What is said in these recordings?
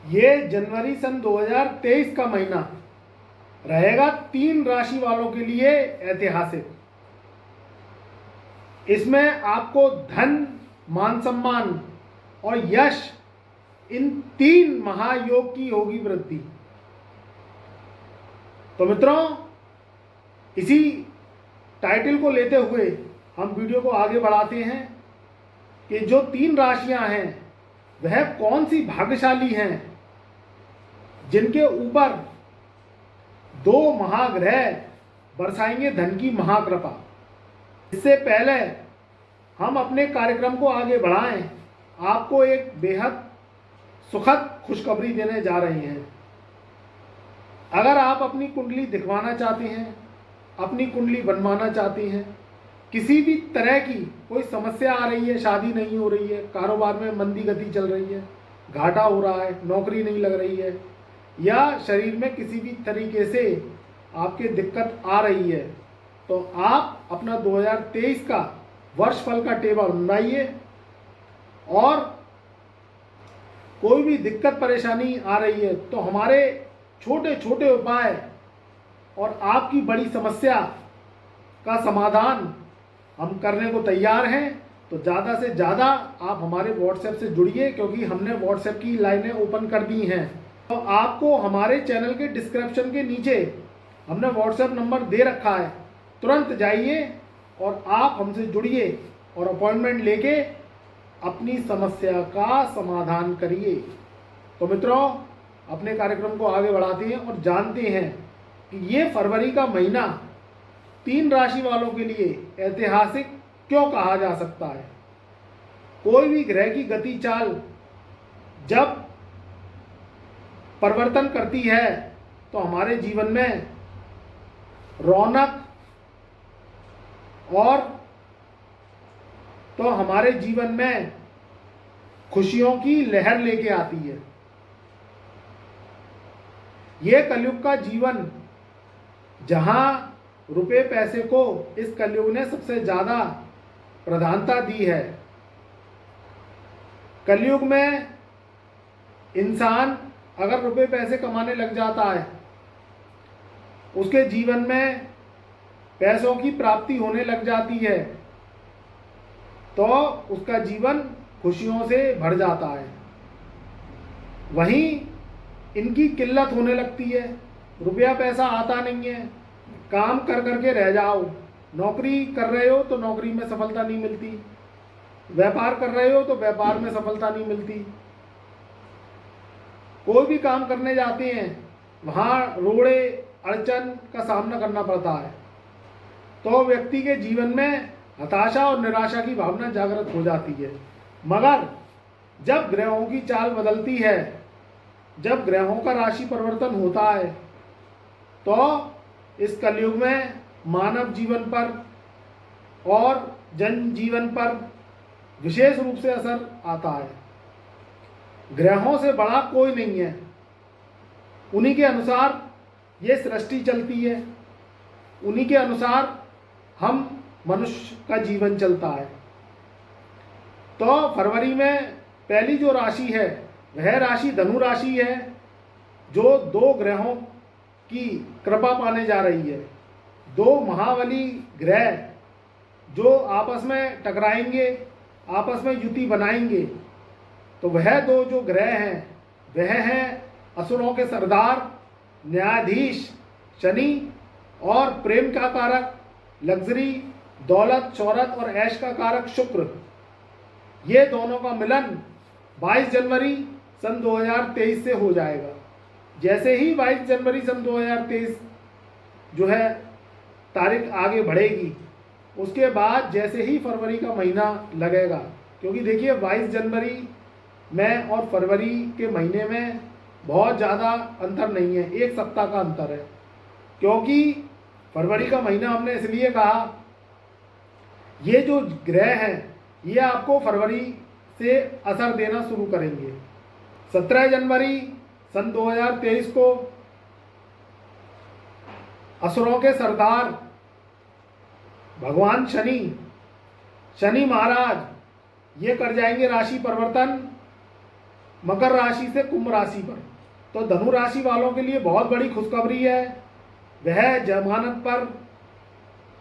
ये जनवरी सन 2023 का महीना रहेगा 3 राशि वालों के लिए ऐतिहासिक। इसमें आपको धन, मान सम्मान और यश, इन 3 महायोग की होगी वृद्धि। तो मित्रों, इसी टाइटल को लेते हुए हम वीडियो को आगे बढ़ाते हैं कि जो 3 राशियां हैं वह कौन सी भाग्यशाली हैं जिनके ऊपर 2 महाग्रह बरसाएंगे धन की महाकृपा। इससे पहले हम अपने कार्यक्रम को आगे बढ़ाएं, आपको एक बेहद सुखद खुशखबरी देने जा रहे हैं। अगर आप अपनी कुंडली दिखवाना चाहते हैं, अपनी कुंडली बनवाना चाहते हैं, किसी भी तरह की कोई समस्या आ रही है, शादी नहीं हो रही है, कारोबार में मंदी गति चल रही है, घाटा हो रहा है, नौकरी नहीं लग रही है, या शरीर में किसी भी तरीके से आपके दिक्कत आ रही है, तो आप अपना 2023 का वर्षफल का टेबल बनाइए और कोई भी दिक्कत परेशानी आ रही है तो हमारे छोटे छोटे उपाय और आपकी बड़ी समस्या का समाधान हम करने को तैयार हैं। तो ज़्यादा से ज़्यादा आप हमारे व्हाट्सएप से जुड़िए, क्योंकि हमने व्हाट्सएप की लाइनें ओपन कर दी हैं। तो आपको हमारे चैनल के डिस्क्रिप्शन के नीचे हमने व्हाट्सएप नंबर दे रखा है, तुरंत जाइए और आप हमसे जुड़िए और अपॉइंटमेंट लेके अपनी समस्या का समाधान करिए। तो मित्रों, अपने कार्यक्रम को आगे बढ़ाते हैं और जानते हैं कि ये फरवरी का महीना 3 राशि वालों के लिए ऐतिहासिक क्यों कहा जा सकता है। कोई भी ग्रह की गति चाल जब परिवर्तन करती है तो हमारे जीवन में रौनक और तो हमारे जीवन में खुशियों की लहर लेके आती है। ये कलयुग का जीवन, जहां रुपए पैसे को इस कलयुग ने सबसे ज़्यादा प्रधानता दी है। कलयुग में इंसान अगर रुपए पैसे कमाने लग जाता है, उसके जीवन में पैसों की प्राप्ति होने लग जाती है, तो उसका जीवन खुशियों से भर जाता है। वहीं इनकी किल्लत होने लगती है, रुपया पैसा आता नहीं है, काम कर करके रह जाओ, नौकरी कर रहे हो तो नौकरी में सफलता नहीं मिलती, व्यापार कर रहे हो तो व्यापार में सफलता नहीं मिलती, कोई भी काम करने जाते हैं वहाँ रोड़े अड़चन का सामना करना पड़ता है। तो व्यक्ति के जीवन में हताशा और निराशा की भावना जागृत हो जाती है। मगर जब ग्रहों की चाल बदलती है, जब ग्रहों का राशि परिवर्तन होता है, तो इस कलयुग में मानव जीवन पर और जन जीवन पर विशेष रूप से असर आता है। ग्रहों से बड़ा कोई नहीं है, उन्हीं के अनुसार ये सृष्टि चलती है, उन्हीं के अनुसार हम मनुष्य का जीवन चलता है। तो फरवरी में पहली जो राशि है वह राशि धनु राशि है, जो 2 ग्रहों की कृपा पाने जा रही है। 2 महाबली ग्रह जो आपस में टकराएंगे, आपस में युति बनाएंगे। तो वह 2 जो ग्रह हैं वह हैं असुरों के सरदार न्यायाधीश शनि और प्रेम का कारक, लग्जरी, दौलत, शोहरत और ऐश का कारक शुक्र। ये दोनों का मिलन 22 जनवरी सन 2023 से हो जाएगा। जैसे ही 22 जनवरी सन 2023 जो है तारीख आगे बढ़ेगी, उसके बाद जैसे ही फरवरी का महीना लगेगा, क्योंकि देखिए 22 जनवरी में और फरवरी के महीने में बहुत ज़्यादा अंतर नहीं है, 1 सप्ताह का अंतर है। क्योंकि फरवरी का महीना हमने इसलिए कहा, ये जो ग्रह हैं ये आपको फरवरी से असर देना शुरू करेंगे। 17 जनवरी सन 2023 को असुरों के सरदार भगवान शनि महाराज ये कर जाएंगे राशि परिवर्तन मकर राशि से कुंभ राशि पर। तो धनु राशि वालों के लिए बहुत बड़ी खुशखबरी है। वह जमानत पर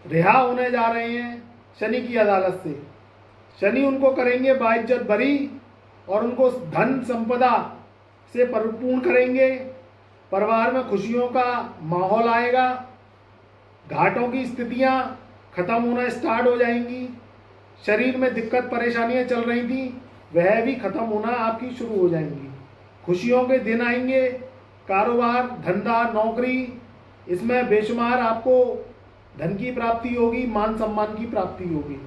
रिहा होने जा रहे हैं शनि की अदालत से। शनि उनको करेंगे बाइज्जत बरी और उनको धन संपदा से परिपूर्ण करेंगे। परिवार में खुशियों का माहौल आएगा। घाटों की स्थितियां खत्म होना स्टार्ट हो जाएंगी। शरीर में दिक्कत परेशानियां चल रही थी, वह भी खत्म होना आपकी शुरू हो जाएंगी। खुशियों के दिन आएंगे। कारोबार, धंधा, नौकरी, इसमें बेशुमार आपको धन की प्राप्ति होगी, मान सम्मान की प्राप्ति होगी।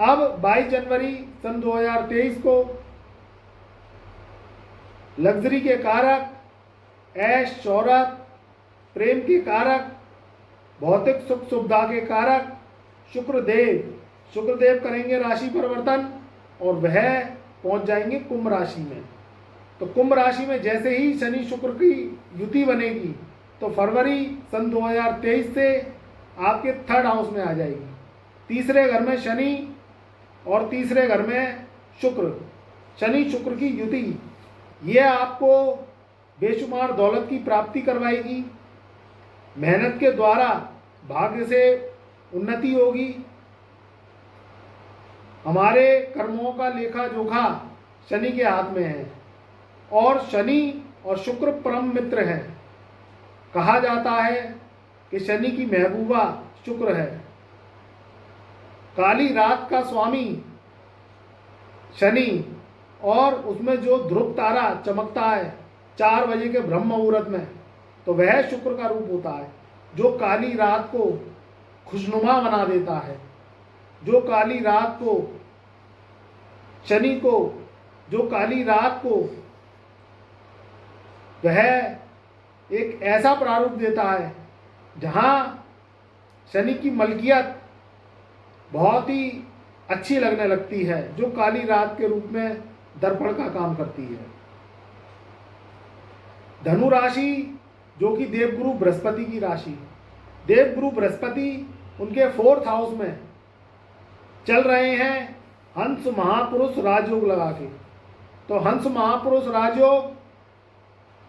अब 22 जनवरी सन 2023 को लग्जरी के कारक, ऐश शौहरत, प्रेम के कारक, भौतिक सुख सुविधा के कारक शुक्रदेव करेंगे राशि परिवर्तन और वह पहुंच जाएंगे कुंभ राशि में। तो कुंभ राशि में जैसे ही शनि शुक्र की युति बनेगी तो फरवरी सन 2023 से आपके 3rd हाउस में आ जाएगी। तीसरे घर में शनि और तीसरे घर में शुक्र, शनि शुक्र की युति, यह आपको बेशुमार दौलत की प्राप्ति करवाएगी। मेहनत के द्वारा भाग्य से उन्नति होगी। हमारे कर्मों का लेखा जोखा शनि के हाथ में है और शनि और शुक्र परम मित्र हैं। कहा जाता है कि शनि की महबूबा शुक्र है। काली रात का स्वामी शनि और उसमें जो ध्रुव तारा चमकता है 4 बजे के ब्रह्म मुहूर्त में, तो वह शुक्र का रूप होता है जो काली रात को खुशनुमा बना देता है। जो काली रात को शनि को, जो काली रात को वह एक ऐसा प्रारूप देता है जहां शनि की मलकियत बहुत ही अच्छी लगने लगती है, जो काली रात के रूप में दर्पण का काम करती है। धनु राशि जो कि देवगुरु बृहस्पति की राशि, देवगुरु बृहस्पति उनके 4th हाउस में चल रहे हैं हंस महापुरुष राजयोग लगा के। तो हंस महापुरुष राजयोग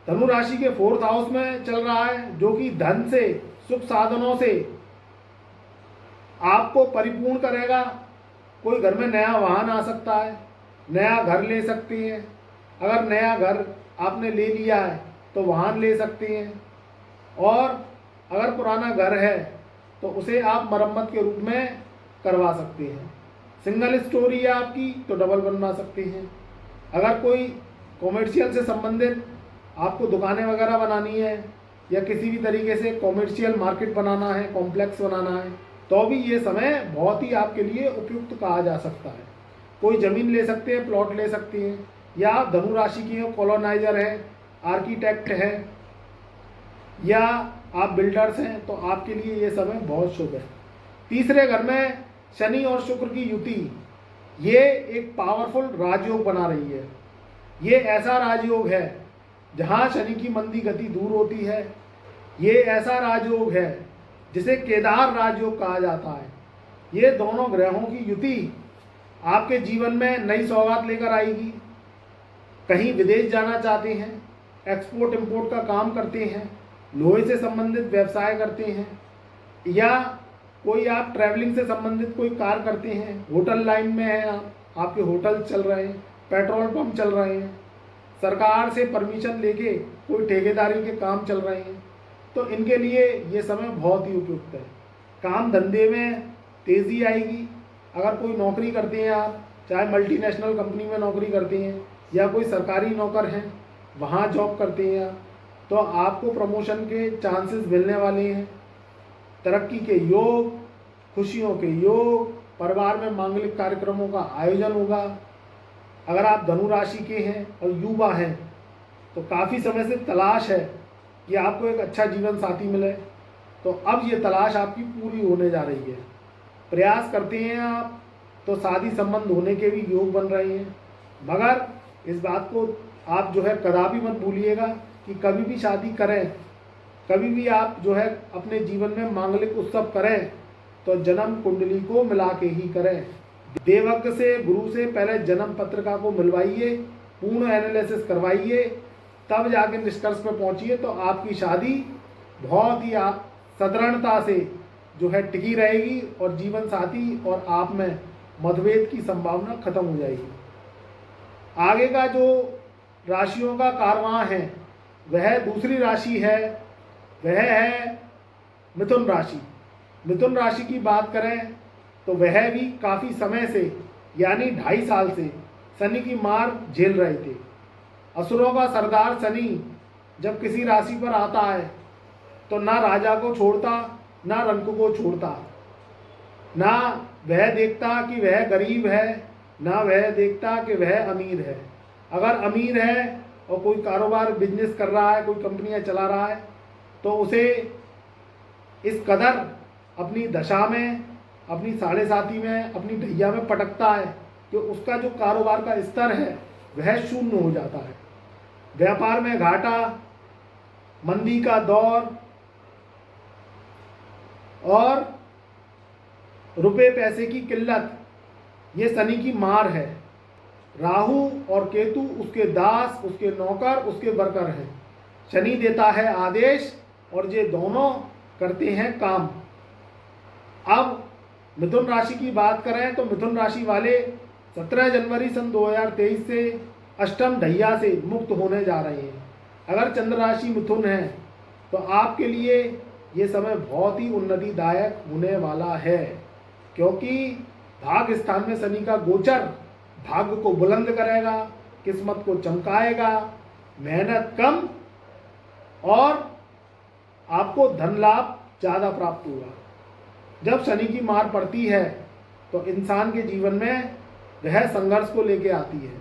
धनु राशि के 4th हाउस में चल रहा है, जो कि धन से, सुख साधनों से आपको परिपूर्ण करेगा। कोई घर में नया वाहन आ सकता है, नया घर ले सकते हैं। अगर नया घर आपने ले लिया है तो वाहन ले सकते हैं, और अगर पुराना घर है तो उसे आप मरम्मत के रूप में करवा सकते हैं। सिंगल स्टोरी है आपकी तो डबल बनवा सकते हैं। अगर कोई कॉमर्शियल से संबंधित आपको दुकानें वगैरह बनानी है या किसी भी तरीके से कॉमर्शियल मार्केट बनाना है, कॉम्प्लेक्स बनाना है, तो भी ये समय बहुत ही आपके लिए उपयुक्त कहा जा सकता है। कोई ज़मीन ले सकते हैं, प्लॉट ले सकते हैं, या आप धनु राशि की हो, कॉलोनाइजर है, आर्किटेक्ट है, या आप बिल्डर्स हैं, तो आपके लिए ये समय बहुत शुभ है। तीसरे घर में शनि और शुक्र की युति, ये एक पावरफुल राजयोग बना रही है। ये ऐसा राजयोग है जहाँ शनि की मंदी गति दूर होती है। ये ऐसा राजयोग है जिसे केदार राजयोग कहा जाता है। ये दोनों ग्रहों की युति आपके जीवन में नई सौगात लेकर आएगी। कहीं विदेश जाना चाहते हैं, एक्सपोर्ट इंपोर्ट का काम करते हैं, लोहे से संबंधित व्यवसाय करते हैं, या कोई आप ट्रैवलिंग से संबंधित कोई कार्य करते हैं, होटल लाइन में हैं आपके होटल चल रहे हैं, पेट्रोल पंप चल रहे हैं, सरकार से परमिशन लेके कोई ठेकेदारी के काम चल रहे हैं, तो इनके लिए ये समय बहुत ही उपयुक्त है। काम धंधे में तेज़ी आएगी। अगर कोई नौकरी करते हैं आप, चाहे मल्टीनेशनल कंपनी में नौकरी करते हैं या कोई सरकारी नौकर हैं, वहाँ जॉब करते हैं आप, तो आपको प्रमोशन के चांसेस मिलने वाले हैं। तरक्की के योग, खुशियों के योग, परिवार में मांगलिक कार्यक्रमों का आयोजन होगा। अगर आप धनु राशि के हैं और युवा हैं तो काफ़ी समय से तलाश है कि आपको एक अच्छा जीवन साथी मिले, तो अब ये तलाश आपकी पूरी होने जा रही है। प्रयास करते हैं आप तो शादी संबंध होने के भी योग बन रहे हैं। मगर इस बात को आप जो है कदापि मत भूलिएगा कि कभी भी शादी करें, कभी भी आप जो है अपने जीवन में मांगलिक उत्सव करें तो जन्म कुंडली को मिला के ही करें। देवज्ञ से, गुरु से पहले जन्म पत्रिका को मिलवाइए, पूर्ण एनालिसिस करवाइए, तब जाके निष्कर्ष पे पहुंचिए, तो आपकी शादी बहुत ही सदृढ़ता से जो है टिकी रहेगी और जीवन साथी और आप में मतभेद की संभावना खत्म हो जाएगी। आगे का जो राशियों का कारवां है वह दूसरी राशि है, वह है मिथुन राशि। मिथुन राशि की बात करें तो वह भी काफ़ी समय से यानी 2.5 साल से शनि की मार झेल रहे थे। असुरों का सरदार शनि जब किसी राशि पर आता है तो ना राजा को छोड़ता ना रंक को छोड़ता, ना वह देखता कि वह गरीब है, ना वह देखता कि वह अमीर है। अगर अमीर है और कोई कारोबार बिजनेस कर रहा है, कोई कंपनियां चला रहा है, तो उसे इस कदर अपनी दशा में, अपनी साढ़े साथी में, अपनी ढैया में पटकता है कि उसका जो कारोबार का स्तर है वह शून्य हो जाता है। व्यापार में घाटा, मंदी का दौर और रुपए पैसे की किल्लत, ये शनि की मार है। राहु और केतु उसके दास, उसके नौकर, उसके वर्कर हैं। शनि देता है आदेश और ये दोनों करते हैं काम। अब मिथुन राशि की बात करें तो मिथुन राशि वाले 17 जनवरी सन 2023 से अष्टम ढैया से मुक्त होने जा रहे हैं। अगर चंद्र राशि मिथुन है तो आपके लिए ये समय बहुत ही उन्नतिदायक होने वाला है, क्योंकि भाग्य स्थान में शनि का गोचर भाग्य को बुलंद करेगा, किस्मत को चमकाएगा, मेहनत कम और आपको धन लाभ ज़्यादा प्राप्त होगा। जब शनि की मार पड़ती है तो इंसान के जीवन में वह संघर्ष को लेके आती है।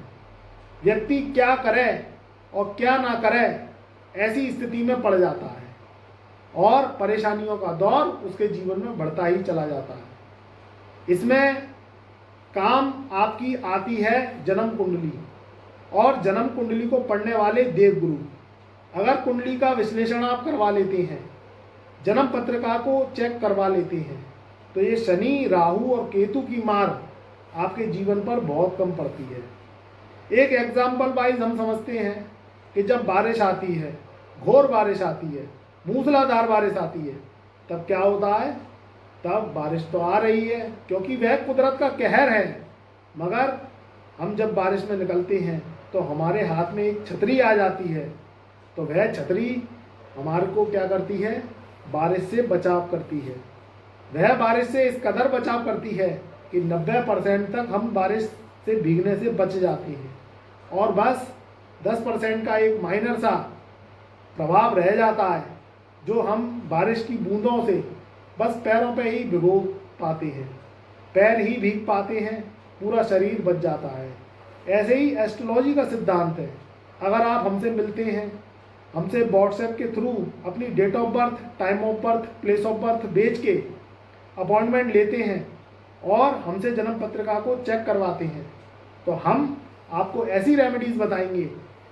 व्यक्ति क्या करे और क्या ना करे ऐसी स्थिति में पड़ जाता है और परेशानियों का दौर उसके जीवन में बढ़ता ही चला जाता है। इसमें काम आपकी आती है जन्म कुंडली, और जन्म कुंडली को पढ़ने वाले देवगुरु। अगर कुंडली का विश्लेषण आप करवा लेते हैं, जन्म पत्रिका को चेक करवा लेते हैं, तो ये शनि, राहु और केतु की मार आपके जीवन पर बहुत कम पड़ती है। एक एग्जाम्पल वाइज हम समझते हैं कि जब बारिश आती है, घोर बारिश आती है, मूसलाधार बारिश आती है, तब क्या होता है? तब बारिश तो आ रही है क्योंकि वह कुदरत का कहर है, मगर हम जब बारिश में निकलते हैं तो हमारे हाथ में एक छतरी आ जाती है, तो वह छतरी हमारे को क्या करती है? बारिश से बचाव करती है। वह बारिश से इस कदर बचाव करती है कि 90% तक हम बारिश से भीगने से बच जाते हैं, और बस 10% का एक माइनर सा प्रभाव रह जाता है जो हम बारिश की बूंदों से बस पैरों पे ही भिगो पाते हैं, पैर ही भीग पाते हैं, पूरा शरीर बच जाता है। ऐसे ही एस्ट्रोलॉजी का सिद्धांत है। अगर आप हमसे मिलते हैं, हमसे व्हाट्सएप के थ्रू अपनी date of birth, time of birth, place of birth भेज के अपॉइंटमेंट लेते हैं और हमसे जन्म पत्रिका को चेक करवाते हैं, तो हम आपको ऐसी रेमेडीज़ बताएंगे,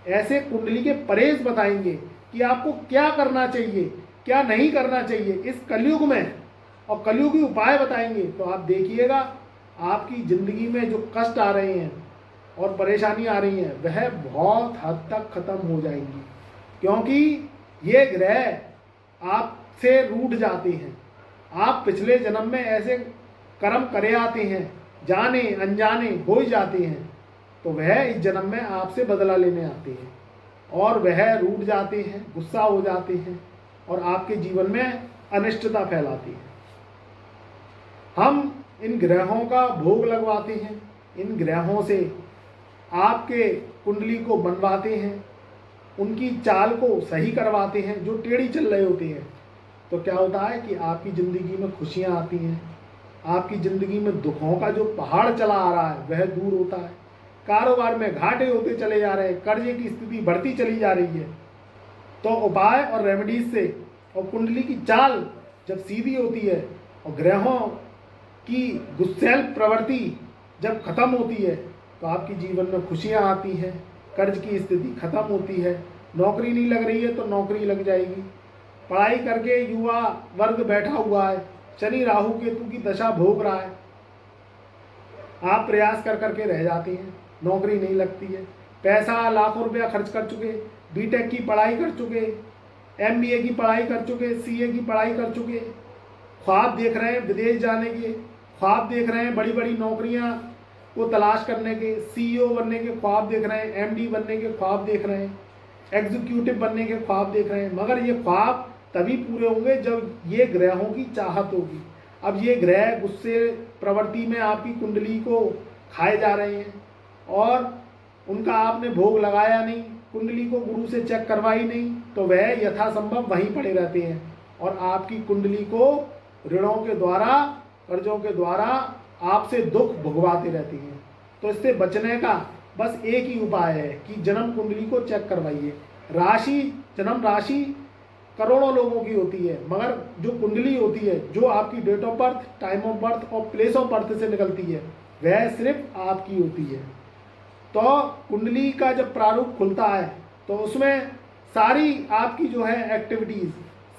ऐसे कुंडली के परहेज बताएंगे कि आपको क्या करना चाहिए, क्या नहीं करना चाहिए इस कलयुग में, और कलयुगी उपाय बताएंगे। तो आप देखिएगा आपकी ज़िंदगी में जो कष्ट आ रहे हैं और परेशानी आ रही हैं वह बहुत हद तक ख़त्म हो जाएंगी, क्योंकि ये ग्रह आपसे रूठ जाते हैं। आप पिछले जन्म में ऐसे कर्म करे आते हैं, जाने अनजाने हो ही जाते हैं, तो वह इस जन्म में आपसे बदला लेने आते हैं और वह रूठ जाते हैं, गुस्सा हो जाते हैं और आपके जीवन में अनिष्टता फैलाती है। हम इन ग्रहों का भोग लगवाते हैं, इन ग्रहों से आपके कुंडली को बनवाते हैं, उनकी चाल को सही करवाते हैं जो टेढ़ी चल रहे होते हैं। तो क्या होता है कि आपकी ज़िंदगी में खुशियाँ आती हैं, आपकी ज़िंदगी में दुखों का जो पहाड़ चला आ रहा है वह दूर होता है, कारोबार में घाटे होते चले जा रहे हैं, कर्जे की स्थिति बढ़ती चली जा रही है। तो उपाय और रेमेडीज से और कुंडली की चाल जब सीधी होती है और ग्रहों की गुस्सैल प्रवृत्ति जब खत्म होती है तो आपकी जीवन में खुशियाँ आती हैं, कर्ज की स्थिति खत्म होती है, नौकरी नहीं लग रही है तो नौकरी लग जाएगी, पढ़ाई करके युवा वर्ग बैठा हुआ है, शनि राहु केतु की दशा भोग रहा है, आप प्रयास कर करके रह जाते हैं, नौकरी नहीं लगती है, पैसा लाखों रुपया खर्च कर चुके, बीटेक की पढ़ाई कर चुके, एमबीए की पढ़ाई कर चुके, सीए की पढ़ाई कर चुके, ख्वाब देख रहे हैं विदेश जाने के, ख्वाब देख रहे हैं बड़ी बड़ी नौकरियां को तलाश करने के, सीईओ बनने के ख्वाब देख रहे हैं, एमडी बनने के ख्वाब देख रहे हैं, एग्जीक्यूटिव बनने के ख्वाब देख रहे हैं। मगर ये ख्वाब तभी पूरे होंगे जब ये ग्रहों की चाहत होगी। अब ये ग्रह गुस्से प्रवृत्ति में आपकी कुंडली को खाए जा रहे हैं और उनका आपने भोग लगाया नहीं, कुंडली को गुरु से चेक करवाई नहीं, तो वह यथासंभव वहीं पड़े रहते हैं और आपकी कुंडली को ऋणों के द्वारा, कर्जों के द्वारा आपसे दुख भुगवाते रहती हैं। तो इससे बचने का बस एक ही उपाय है कि जन्म कुंडली को चेक करवाइए। राशि, जन्म राशि करोड़ों लोगों की होती है, मगर जो कुंडली होती है, जो आपकी date of birth, time of birth और प्लेस ऑफ बर्थ से निकलती है, वह सिर्फ आपकी होती है। तो कुंडली का जब प्रारूप खुलता है तो उसमें सारी आपकी जो है एक्टिविटीज़,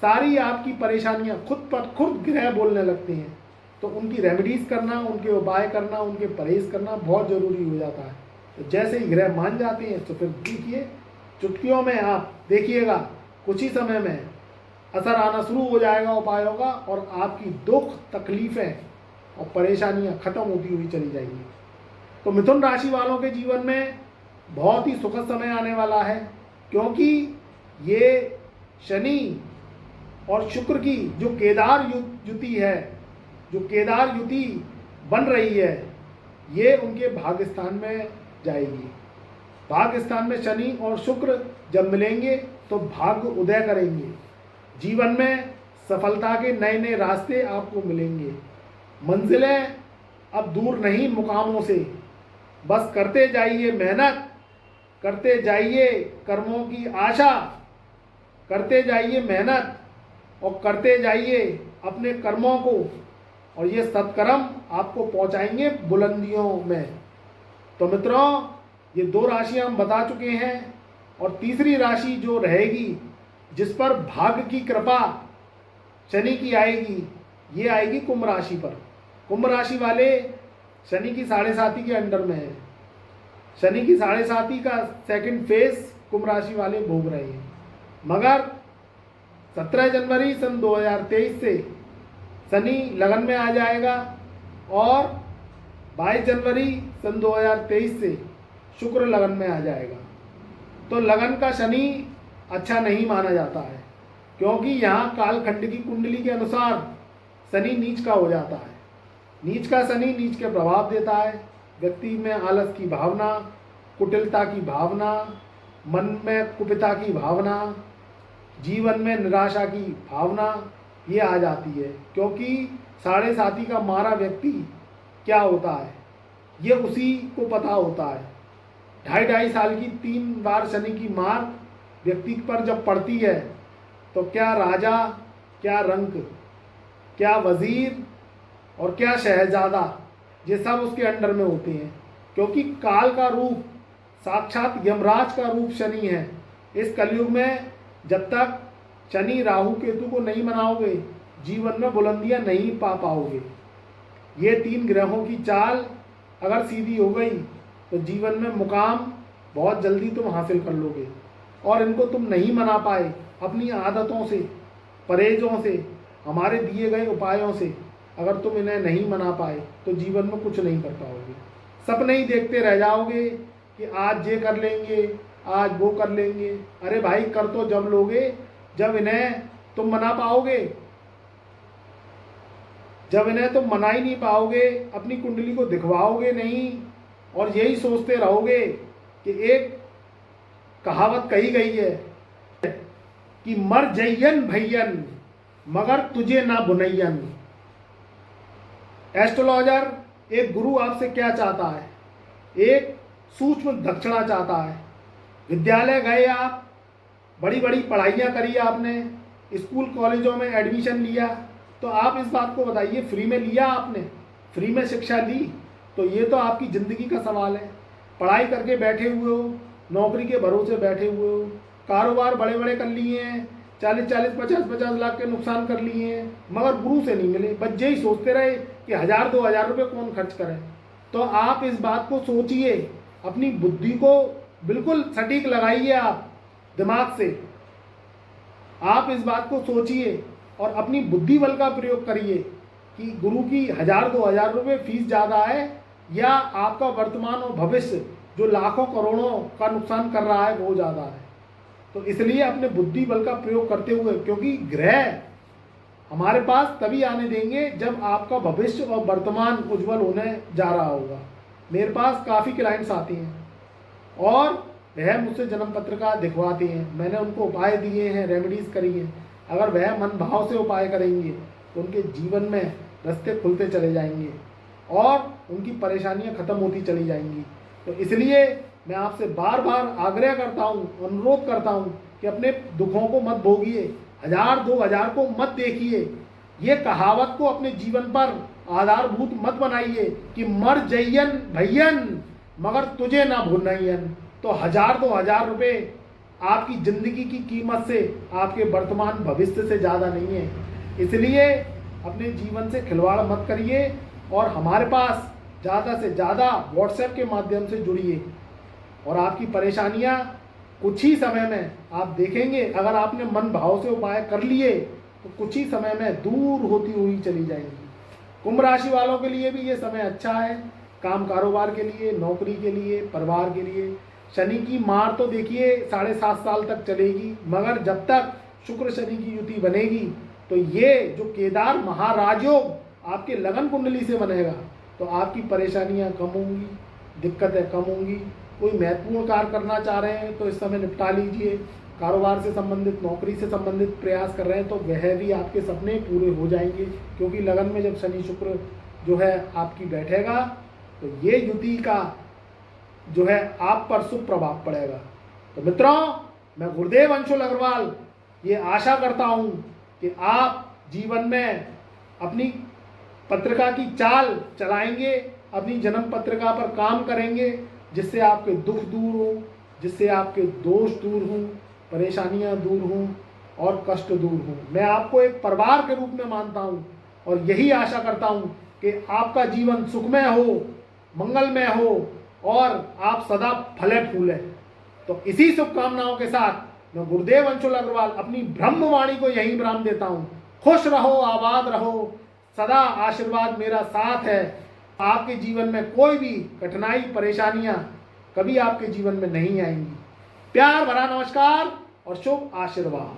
सारी आपकी परेशानियां खुद पर खुद ग्रह बोलने लगते हैं। तो उनकी रेमेडीज़ करना, उनके उपाय करना, उनके परहेज करना बहुत ज़रूरी हो जाता है। तो जैसे ही ग्रह मान जाते हैं तो फिर देखिए चुटकियों में आप देखिएगा कुछ ही समय में असर आना शुरू हो जाएगा उपायों का और आपकी दुख, तकलीफ़ें और परेशानियां खत्म होती हुई चली जाएंगी। तो मिथुन राशि वालों के जीवन में बहुत ही सुखद समय आने वाला है, क्योंकि ये शनि और शुक्र की जो केदार युति है, जो केदार युति बन रही है, ये उनके भाग्य स्थान में जाएगी। भाग्य स्थान में शनि और शुक्र जब मिलेंगे तो भाग्य उदय करेंगे। जीवन में सफलता के नए नए रास्ते आपको मिलेंगे। मंजिलें अब दूर नहीं मुकामों से, बस करते जाइए मेहनत, करते जाइए कर्मों की आशा, करते जाइए मेहनत और करते जाइए अपने कर्मों को, और ये सत्कर्म आपको पहुंचाएंगे बुलंदियों में। तो मित्रों, ये दो राशियां हम बता चुके हैं और तीसरी राशि जो रहेगी जिस पर भाग्य की कृपा शनि की आएगी, ये आएगी कुंभ राशि पर। कुंभ राशि वाले शनि की 7.5 के अंडर में है। शनि की 7.5 का सेकंड फेज कुंभ राशि वाले भोग रहे हैं। मगर 17 जनवरी सन 2023 से शनि लगन में आ जाएगा और 22 जनवरी सन 2023 से शुक्र लगन में आ जाएगा। तो लगन का शनि अच्छा नहीं माना जाता है, क्योंकि यहाँ कालखंड की कुंडली के अनुसार शनि नीच का हो जाता है। नीच का शनि नीच के प्रभाव देता है। व्यक्ति में आलस की भावना, कुटिलता की भावना, मन में कुपिता की भावना, जीवन में निराशा की भावना ये आ जाती है। क्योंकि 7.5 का मारा व्यक्ति क्या होता है ये उसी को पता होता है। 2.5 साल की 3 बार शनि की मार व्यक्ति पर जब पड़ती है तो क्या राजा, क्या रंक, क्या वजीर और क्या शहजादा, ये सब उसके अंडर में होते हैं। क्योंकि काल का रूप साक्षात यमराज का रूप शनि है। इस कलयुग में जब तक शनि राहु केतु को नहीं मनाओगे, जीवन में बुलंदियां नहीं पा पाओगे। ये 3 ग्रहों की चाल अगर सीधी हो गई तो जीवन में मुकाम बहुत जल्दी तुम हासिल कर लोगे। और इनको तुम नहीं मना पाए अपनी आदतों से, परहेजों से, हमारे दिए गए उपायों से, अगर तुम इन्हें नहीं मना पाए तो जीवन में कुछ नहीं कर पाओगे। सपने ही देखते रह जाओगे कि आज ये कर लेंगे, आज वो कर लेंगे। अरे भाई, कर तो जब लोगे जब इन्हें तुम मना पाओगे। जब इन्हें तुम मना ही नहीं पाओगे, अपनी कुंडली को दिखवाओगे नहीं और यही सोचते रहोगे कि एक कहावत कही गई है कि मर जइयन भैयन मगर तुझे ना बुनैयन। एस्ट्रोलॉजर, एक गुरु आपसे क्या चाहता है? एक सूक्ष्म दक्षिणा चाहता है। विद्यालय गए आप, बड़ी बड़ी पढ़ाइयाँ करी आपने, स्कूल कॉलेजों में एडमिशन लिया, तो आप इस बात को बताइए, फ्री में लिया आपने? फ्री में शिक्षा ली? तो ये तो आपकी ज़िंदगी का सवाल है। पढ़ाई करके बैठे हुए हो, नौकरी के भरोसे बैठे हुए हो, कारोबार बड़े बड़े कर लिए हैं, 40-40, 50-50 लाख के नुकसान कर लिए हैं, मगर गुरु से नहीं मिले। बस यही सोचते रहे कि 1000-2000 रुपये कौन खर्च करे। तो आप इस बात को सोचिए, अपनी बुद्धि को बिल्कुल सटीक लगाइए आप दिमाग से। आप इस बात को सोचिए और अपनी बुद्धि बल का प्रयोग करिए कि गुरु की 1000-2000 रुपये फीस ज़्यादा है या आपका वर्तमान और भविष्य जो लाखों करोड़ों का नुकसान कर रहा है वो ज़्यादा है। तो इसलिए अपने बुद्धि बल का प्रयोग करते हुए, क्योंकि ग्रह हमारे पास तभी आने देंगे जब आपका भविष्य और वर्तमान उज्जवल होने जा रहा होगा। मेरे पास काफ़ी क्लाइंट्स आती हैं और वह मुझसे जन्म पत्रिका दिखवाती हैं, मैंने उनको उपाय दिए हैं, रेमेडीज़ करी हैं। अगर वह मन भाव से उपाय करेंगे तो उनके जीवन में रास्ते खुलते चले जाएंगे और उनकी परेशानियां खत्म होती चली जाएंगी। तो इसलिए मैं आपसे बार बार आग्रह करता हूँ, अनुरोध करता हूँ कि अपने दुखों को मत भोगिए, 1000-2000 को मत देखिए, ये कहावत को अपने जीवन पर आधारभूत मत बनाइए कि मर जइयन भैयन मगर तुझे ना भूलइयन। तो 1000-2000 रुपये आपकी ज़िंदगी की कीमत से, आपके वर्तमान भविष्य से ज़्यादा नहीं है। इसलिए अपने जीवन से खिलवाड़ मत करिए और हमारे पास ज़्यादा से ज़्यादा व्हाट्सएप के माध्यम से जुड़िए और आपकी परेशानियां कुछ ही समय में आप देखेंगे, अगर आपने मन भाव से उपाय कर लिए तो कुछ ही समय में दूर होती हुई चली जाएंगी। कुंभ राशि वालों के लिए भी ये समय अच्छा है, काम कारोबार के लिए, नौकरी के लिए, परिवार के लिए। शनि की मार तो देखिए 7.5 साल तक चलेगी, मगर जब तक शुक्र शनि की युति बनेगी तो ये जो केदार महाराजयोग आपके लगन कुंडली से बनेगा तो आपकी परेशानियां कम होंगी, दिक्कतें कम होंगी। कोई महत्वपूर्ण कार्य करना चाह रहे हैं तो इस समय निपटा लीजिए। कारोबार से संबंधित, नौकरी से संबंधित प्रयास कर रहे हैं तो वह भी आपके सपने पूरे हो जाएंगे, क्योंकि लगन में जब शनि शुक्र जो है आपकी बैठेगा तो ये युति का जो है आप पर शुभ प्रभाव पड़ेगा। तो मित्रों, मैं गुरुदेव अंशुल अग्रवाल ये आशा करता हूँ कि आप जीवन में अपनी पत्रिका की चाल चलाएंगे, अपनी जन्म पत्रिका पर काम करेंगे, जिससे आपके दुख दूर हों, जिससे आपके दोष दूर हों, परेशानियां दूर हों और कष्ट दूर हों। मैं आपको एक परिवार के रूप में मानता हूं और यही आशा करता हूं कि आपका जीवन सुखमय हो, मंगलमय हो और आप सदा फले फूले। तो इसी शुभकामनाओं के साथ मैं गुरुदेव अंशुल अग्रवाल अपनी ब्रह्मवाणी को यहीं विराम देता हूं। खुश रहो, आबाद रहो, सदा आशीर्वाद मेरा साथ है। आपके जीवन में कोई भी कठिनाई, परेशानियां कभी आपके जीवन में नहीं आएंगी। प्यार भरा नमस्कार और शुभ आशीर्वाद।